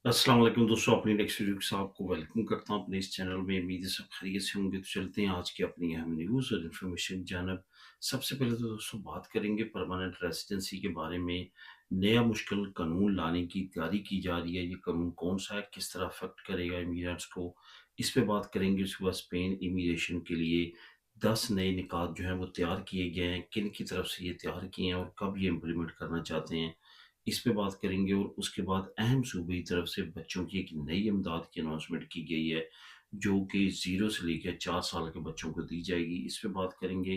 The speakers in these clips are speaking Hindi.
अस्सलाम वालेकुम दोस्तों, अपनी नेक्स्ट वीडियो के साथ आपको वेलकम करता हूं अपने इस चैनल में। उम्मीद है सब खैरियत से होंगे। तो चलते हैं आज की अपनी अहम न्यूज़ और इन्फॉर्मेशन जानब। सबसे पहले तो दोस्तों बात करेंगे परमानेंट रेजिडेंसी के बारे में। नया मुश्किल कानून लाने की तैयारी की जा रही है। ये कानून कौन सा है, किस तरह अफेक्ट करेगा इमिग्रेंट्स को, इस पे बात करेंगे। उसके बाद स्पेन इमिग्रेशन के लिए 10 नए निकात जो हैं वो तैयार किए गए हैं, किन की तरफ से ये तैयार किए हैं और कब ये इम्प्लीमेंट करना चाहते हैं, इस पे बात करेंगे। और उसके बाद अहम सूबे की तरफ से बच्चों की एक नई इमदाद की अनाउंसमेंट की गई है, जो कि 0 से लेकर 4 साल के बच्चों को दी जाएगी। इस पे बात करेंगे।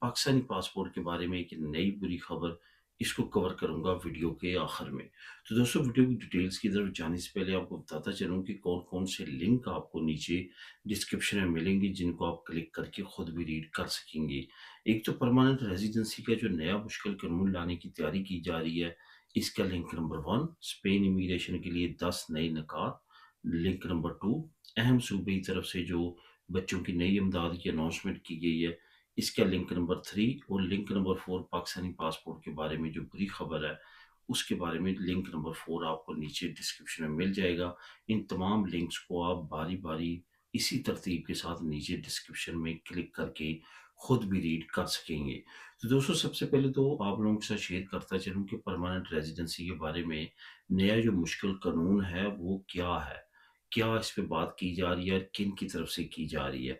पाकिस्तानी पासपोर्ट के बारे में एक नई बुरी खबर, इसको कवर करूंगा वीडियो के आखिर में। तो दोस्तों वीडियो की डिटेल्स की तरफ जाने से पहले आपको बताता चलूं कि कौन कौन से लिंक आपको नीचे डिस्क्रिप्शन में मिलेंगे, जिनको आप क्लिक करके खुद भी रीड कर सकेंगे। एक तो परमानेंट रेजिडेंसी का जो नया मुश्किल कानून लाने की तैयारी की जा रही है, इसका लिंक नंबर 1, स्पेन इमिग्रेशन के लिए 10 नए निकात। लिंक नंबर 2, अहम सूबे की तरफ से जो बच्चों की नई इमदाद की अनाउंसमेंट की गई है, इसका लिंक नंबर 3। और लिंक नंबर 4, पाकिस्तानी पासपोर्ट के बारे में जो बुरी खबर है, उसके बारे में लिंक नंबर 4 आपको नीचे डिस्क्रिप्शन में मिल जाएगा। इन तमाम लिंक्स को आप बारी बारी इसी तरतीब के साथ नीचे डिस्क्रिप्शन में क्लिक करके खुद भी रीड कर सकेंगे। तो दोस्तों सबसे पहले तो आप लोगों के साथ शेयर करता चलूं कि परमानेंट रेजिडेंसी के बारे में नया जो मुश्किल कानून है वो क्या है, क्या इस पे बात की जा रही है, किन की तरफ से की जा रही है।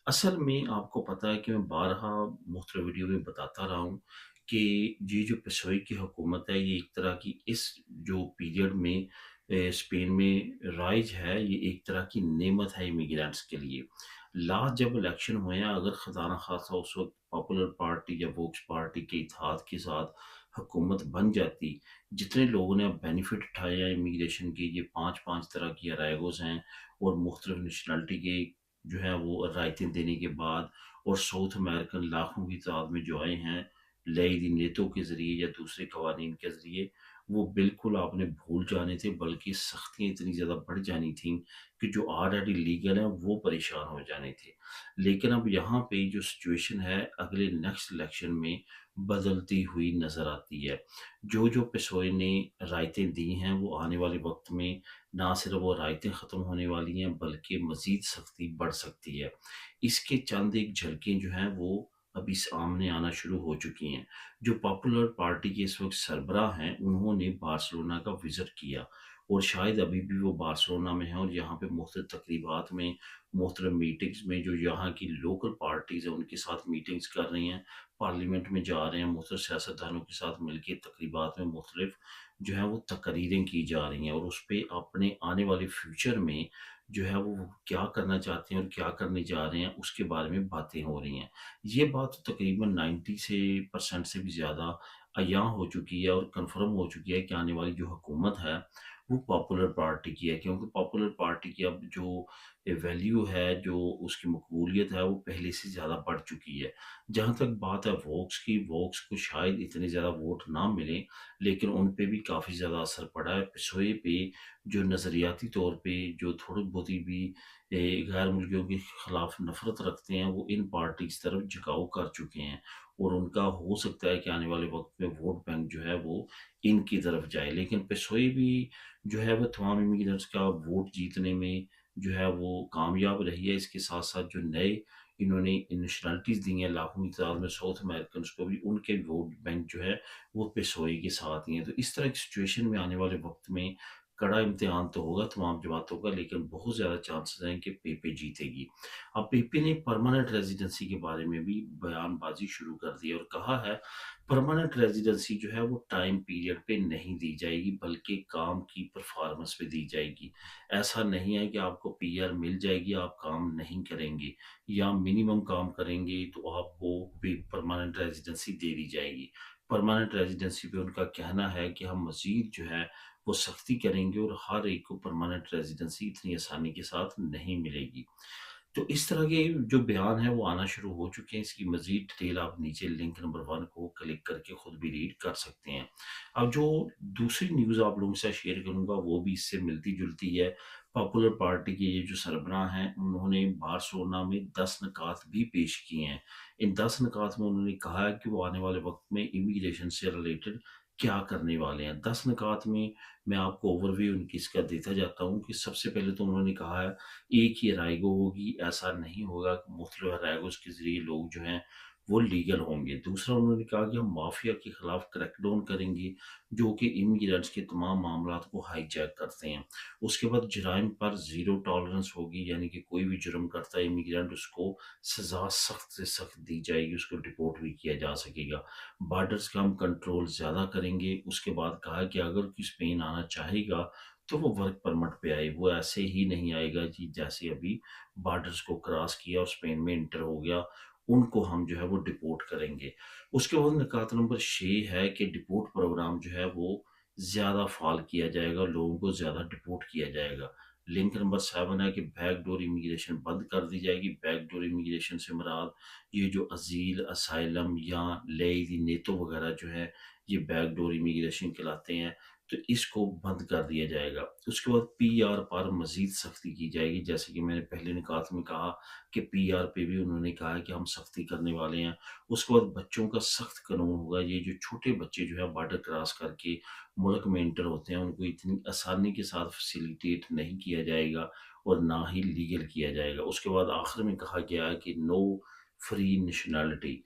असल में आपको पता है कि मैं बारहा मुख्तलिफ वीडियो में बताता रहा हूँ कि ये जो पेशोई की हुकूमत है, ये एक तरह की इस जो पीरियड में स्पेन में राइज है, ये एक तरह की नेमत है इमिग्रेंट्स के लिए। लास्ट जब इलेक्शन हुए हैं, अगर खुदा न खासा उस वक्त पॉपुलर पार्टी या वोक्स पार्टी के इत्तेहाद के साथ हुकूमत बन जाती, जितने लोगों ने अब बेनिफिट उठाए हैं इमिग्रेशन के, ये 5-5 तरह की अराइवल्स हैं और मुख्तलिफ नेशनलिटी के जो है वो रायतें देने के बाद, और साउथ अमेरिकन लाखों की तादाद में जो आए हैं नई नीयतों के ज़रिए या दूसरे कवानीन के ज़रिए, वो बिल्कुल आपने भूल जाने थे, बल्कि सख्तियाँ इतनी ज़्यादा बढ़ जानी थी कि जो ऑलरेडी लीगल हैं वो परेशान हो जाने थे। लेकिन अब यहाँ पे जो सिचुएशन है अगले नेक्स्ट इलेक्शन में बदलती हुई नज़र आती है। जो पेशोए ने रायतें दी हैं, वो आने वाले वक्त में ना सिर्फ वो रायतें ख़त्म होने वाली हैं, बल्कि मज़ीद सख्ती बढ़ सकती है। इसके चंद एक झलकें जो हैं वो अभी सामने आना शुरू हो चुकी हैं। जो पॉपुलर पार्टी के इस वक्त सरबराह हैं, उन्होंने बार्सिलोना का विजिट किया और शायद अभी भी वो बार्सिलोना में हैं और यहाँ पे मुख्तलिफ तकरीबात में, मुख्तलिफ मीटिंग्स में जो यहाँ की लोकल पार्टीज़ हैं उनके साथ मीटिंग्स कर रही हैं, पार्लियामेंट में जा रहे हैं, मुख्तलिफ सियासतदानों के साथ मिलकर तकरीबात में मुख्तलिफ जो है वो तकरीरें की जा रही हैं और उस पे अपने आने वाले फ्यूचर में जो है वो क्या करना चाहते हैं और क्या करने जा रहे हैं, उसके बारे में बातें हो रही हैं। ये बात तो तकरीबन 90 से परसेंट से भी ज़्यादा अय्यां हो चुकी है और कंफर्म हो चुकी है कि आने वाली जो हुकूमत है वो पॉपुलर पार्टी की है, क्योंकि पॉपुलर पार्टी की अब जो वैल्यू है, जो उसकी मकबूलियत है, वो पहले से ज़्यादा बढ़ चुकी है। जहाँ तक बात है वोक्स की, वोक्स को शायद इतने ज़्यादा वोट ना मिले, लेकिन उन पे भी काफ़ी ज़्यादा असर पड़ा है। पिछोए पे जो नज़रियाती तौर पे जो थोड़ी बहुती भी गैर मुल्कियों के खिलाफ नफरत रखते हैं, वो इन पार्टी की तरफ झुकाव कर चुके हैं और उनका हो सकता है कि आने वाले वक्त में वोट बैंक जो है वो इनकी तरफ जाए। लेकिन पिछोई भी जो है वो तमाम इमिग्रेंट्स का वोट जीतने में जो है वो कामयाब रही है। इसके साथ साथ जो नए इन्होंने नेशनलिटीज़ दी हैं लाखों की तादाद में साउथ अमेरिकन को भी, उनके वोट बैंक जो है वो पेशोई के साथ ही हैं। तो इस तरह की सिचुएशन में आने वाले वक्त में कड़ा इम्तिहान तो होगा तमाम जमातों का, लेकिन बहुत ज़्यादा चांसेस हैं कि पीपी जीतेगी। अब पीपी ने परमानेंट रेजिडेंसी के बारे में भी बयानबाजी शुरू कर दी है और कहा है परमानेंट रेजिडेंसी जो है वो टाइम पीरियड पे नहीं दी जाएगी, बल्कि काम की परफॉर्मेंस पे दी जाएगी। ऐसा नहीं है कि आपको पीआर मिल जाएगी, आप काम नहीं करेंगे या मिनिमम काम करेंगे तो आपको भी परमानेंट रेजिडेंसी दे दी जाएगी। परमानेंट रेजिडेंसी पे उनका कहना है कि हम मजीद जो है वो सख्ती करेंगे और हर एक को परमानेंट रेजिडेंसी इतनी आसानी के साथ नहीं मिलेगी। तो इस तरह के जो बयान है वो आना शुरू हो चुके हैं। इसकी मजीद डिटेल आप नीचे लिंक नंबर 1 को क्लिक करके खुद भी रीड कर सकते हैं। अब जो दूसरी न्यूज़ आप लोगों के साथ शेयर करूंगा वो भी इससे मिलती जुलती है। पॉपुलर पार्टी के ये जो सरबराह हैं, उन्होंने बार्सिलोना में 10 निकात भी पेश किए हैं। इन 10 निकात में उन्होंने कहा है कि वो आने वाले वक्त में इमिग्रेशन से रिलेटेड क्या करने वाले हैं। 10 निकात में मैं आपको ओवरव्यू उनकी इसका देता जाता हूँ कि सबसे पहले तो उन्होंने कहा है, एक ही अराइगो होगी, ऐसा नहीं होगा कि मुख्तलिफ अराइगोज़ के ज़रिए लोग जो हैं वो लीगल होंगे। दूसरा उन्होंने कहा कि हम माफिया के खिलाफ क्रैकडाउन करेंगे, जो कि इमिग्रेंट्स के तमाम मामलात को हाईजैक करते हैं। उसके बाद जराइम पर ज़ीरो टॉलरेंस होगी, यानी कि कोई भी जुर्म करता है इमिग्रेंट, उसको सज़ा सख्त से सख्त दी जाएगी, उसको डिपोर्ट भी किया जा सकेगा। बॉर्डर्स का हम कंट्रोल ज़्यादा करेंगे। उसके बाद कहा कि अगर कोई स्पेन आना चाहेगा तो वो वर्क परमिट पे आए, वो ऐसे ही नहीं आएगा जी जैसे अभी बॉर्डर्स को क्रॉस किया और स्पेन में इंटर हो गया, उनको हम जो है वो डिपोर्ट करेंगे। उसके बाद निकात नंबर 6 है कि डिपोर्ट प्रोग्राम जो है वो ज़्यादा फाल किया जाएगा, लोगों को ज़्यादा डिपोर्ट किया जाएगा। लिंक नंबर 7 है कि बैकडोर इमिग्रेशन बंद कर दी जाएगी। बैकडोर इमिग्रेशन से मुराद ये जो अज़ील, असाइलम या लेई नेतो वगैरह जो है, ये बैकडोर इमिग्रेशन कहलाते हैं, तो इसको बंद कर दिया जाएगा। उसके बाद पीआर पर मज़ीद सख्ती की जाएगी, जैसे कि मैंने पहले निकात में कहा कि पीआर पे भी उन्होंने कहा है कि हम सख्ती करने वाले हैं। उसके बाद बच्चों का सख्त कानून होगा, ये जो छोटे बच्चे जो है बॉर्डर क्रॉस करके मुल्क में एंटर होते हैं, उनको इतनी आसानी के साथ फैसिलिटेट नहीं किया जाएगा और ना ही लीगल किया जाएगा। उसके बाद आखिर में कहा गया है कि नो फ्री नेशनैलिटी,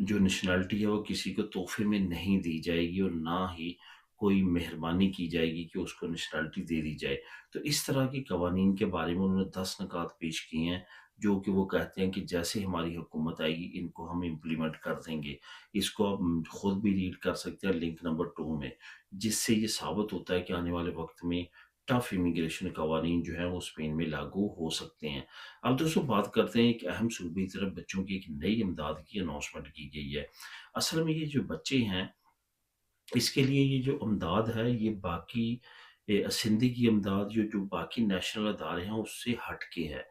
जो नेशनैलिटी है वो किसी को तोहफे में नहीं दी जाएगी और ना ही कोई मेहरबानी की जाएगी कि उसको नेशनैलिटी दे दी जाए। तो इस तरह के कवानीन के बारे में उन्होंने 10 निकात पेश किए हैं, जो कि वो कहते हैं कि जैसे हमारी हुकूमत आएगी इनको हम इम्प्लीमेंट कर देंगे। इसको आप खुद भी रीड कर सकते हैं लिंक नंबर 2 में, जिससे ये साबित होता है कि आने वाले वक्त में टफ इमिग्रेशन कवानीन जो है वो स्पेन में लागू हो सकते हैं। अब दोस्तों बात करते हैं एक अहम सूबे की तरफ, बच्चों की एक नई इमदाद की अनाउंसमेंट की गई है। असल में ये जो बच्चे हैं, इसके लिए ये जो इमदाद है ये बाकी सिंधी की इमदाद जो बाकी नेशनल अदारे हैं उससे हट के है।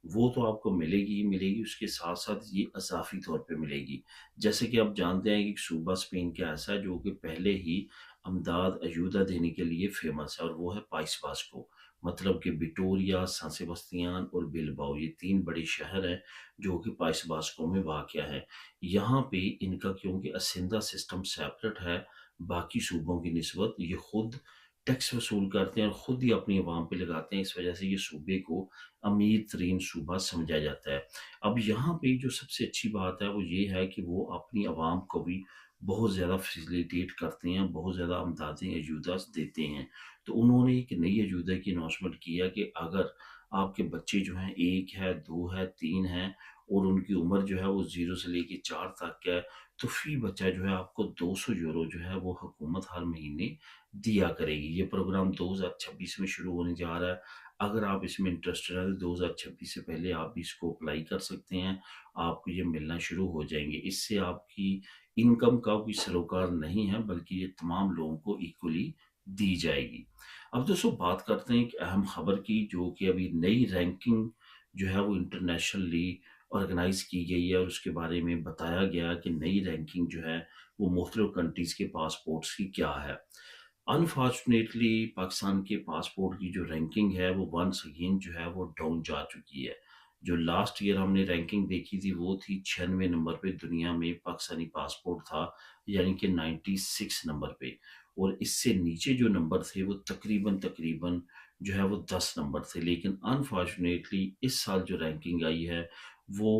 वो तो आपको मिलेगी ही मिलेगी, उसके साथ साथ ये अजाफी तौर पे मिलेगी। जैसे कि आप जानते हैं कि सूबा स्पेन का ऐसा है जो कि पहले ही अमदाद अयूदा देने के लिए फेमस है, और वो है पाइस बास्को। मतलब कि विटोरिया, सान सेबास्टियान और बिलबाओ, ये 3 बड़े शहर हैं जो कि पाइस बास्को में वाक़या है। यहाँ पे इनका क्योंकि असिंदा सिस्टम सेपरेट है बाकी सूबों की निस्बत, ये खुद टैक्स वसूल करते हैं और खुद ही अपनी आवाम पे लगाते हैं, इस वजह से ये सूबे को अमीर तरीन सूबा समझा जाता है। अब यहाँ पे जो सबसे अच्छी बात है वो ये है कि वो अपनी आवाम को भी बहुत ज़्यादा फैसिलिटेट करते हैं, बहुत ज़्यादा अमदादें अजूदा देते हैं। तो उन्होंने एक नई अजूदा की अनाउंसमेंट किया कि अगर आपके बच्चे जो हैं 1 है, 2 है, 3 हैं और उनकी उम्र जो है वो 0 से लेके 4 तक है, तो फ़ी बच्चा जो है आपको 200 यूरो जो है वो हुकूमत हर महीने दिया करेगी। ये प्रोग्राम 2026 में शुरू होने जा रहा है। अगर आप इसमें इंटरेस्टेड हैं तो 2026 से पहले आप भी इसको अप्लाई कर सकते हैं। आपको ये मिलना शुरू हो जाएँगे। इससे आपकी इनकम का कोई सरोकार नहीं है, बल्कि ये तमाम लोगों को इक्वली दी जाएगी। अब दोस्तों बात करते हैं एक अहम खबर की, जो कि अभी नई रैंकिंग जो है वो इंटरनेशनली ऑर्गेनाइज़ की गई है और उसके बारे में बताया गया कि नई रैंकिंग जो है वो मुख्तलिफ कंट्रीज़ के पासपोर्ट्स की क्या है। अनफॉर्चुनेटली पाकिस्तान के पासपोर्ट की जो रैंकिंग है वो वंस अगेन जो है वो डाउन जा चुकी है। जो लास्ट ईयर हमने रैंकिंग देखी थी वो थी 96 नंबर पे दुनिया में पाकिस्तानी पासपोर्ट था, यानी कि 96 नंबर पे। और इससे नीचे जो नंबर थे वो तकरीबन तकरीबन जो है वो 10 नंबर थे। लेकिन अनफॉर्चुनेटली इस साल जो रैंकिंग आई है वो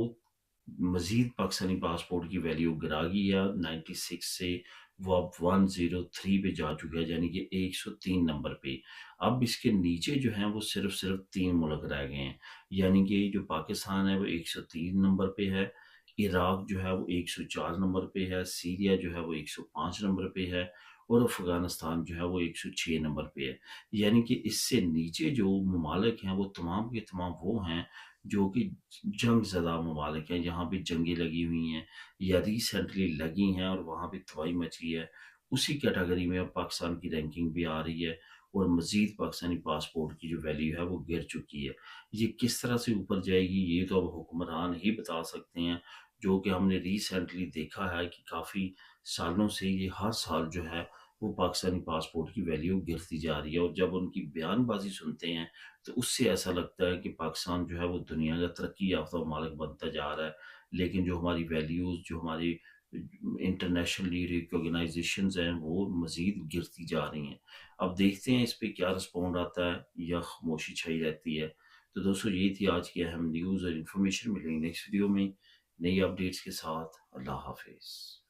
मज़ीद पाकिस्तानी पासपोर्ट की वैल्यू गिरा गई है। 96 से वो अब 103 पे जा चुका है, यानी कि 103 नंबर पे। अब इसके नीचे जो हैं वो सिर्फ 3 मुल्क रह गए हैं, यानी कि जो पाकिस्तान है वो 103 नंबर पे है, इराक जो है वो 104 नंबर पे है, सीरिया जो है वो 105 नंबर पे है और अफ़गानिस्तान जो है वो 106 नंबर पे है। यानी कि इससे नीचे जो ममालिक हैं वो तमाम के तमाम वो हैं जो कि जंग ज़दा ममालिक हैं, जहाँ पे जंगें लगी हुई हैं या रिसेंटली लगी हैं और वहाँ पे तबाही मची है। उसी कैटेगरी में अब पाकिस्तान की रैंकिंग भी आ रही है और मज़ीद पाकिस्तानी पासपोर्ट की जो वैल्यू है वो गिर चुकी है। ये किस तरह से ऊपर जाएगी ये तो अब हुक्मरान ही बता सकते हैं, जो कि हमने रिसेंटली देखा है कि काफ़ी सालों से ये हर साल जो है वो पाकिस्तानी पासपोर्ट की वैल्यू गिरती जा रही है। और जब उनकी बयानबाज़ी सुनते हैं तो उससे ऐसा लगता है कि पाकिस्तान जो है वो दुनिया का तरक्की याफ्ता ममालिक बनता जा रहा है। लेकिन जो हमारी वैल्यूज़, जो हमारी इंटरनेशनली रिकॉग्नाइजेशंस हैं वो मज़ीद गिरती जा रही हैं। अब देखते हैं इस पे क्या रिस्पॉन्ड आता है या खामोशी छाई रहती है। तो दोस्तों यही थी आज की अहम न्यूज़ और इन्फॉर्मेशन। मिलेंगे नेक्स्ट वीडियो में नई अपडेट्स के साथ। अल्लाह हाफिज़।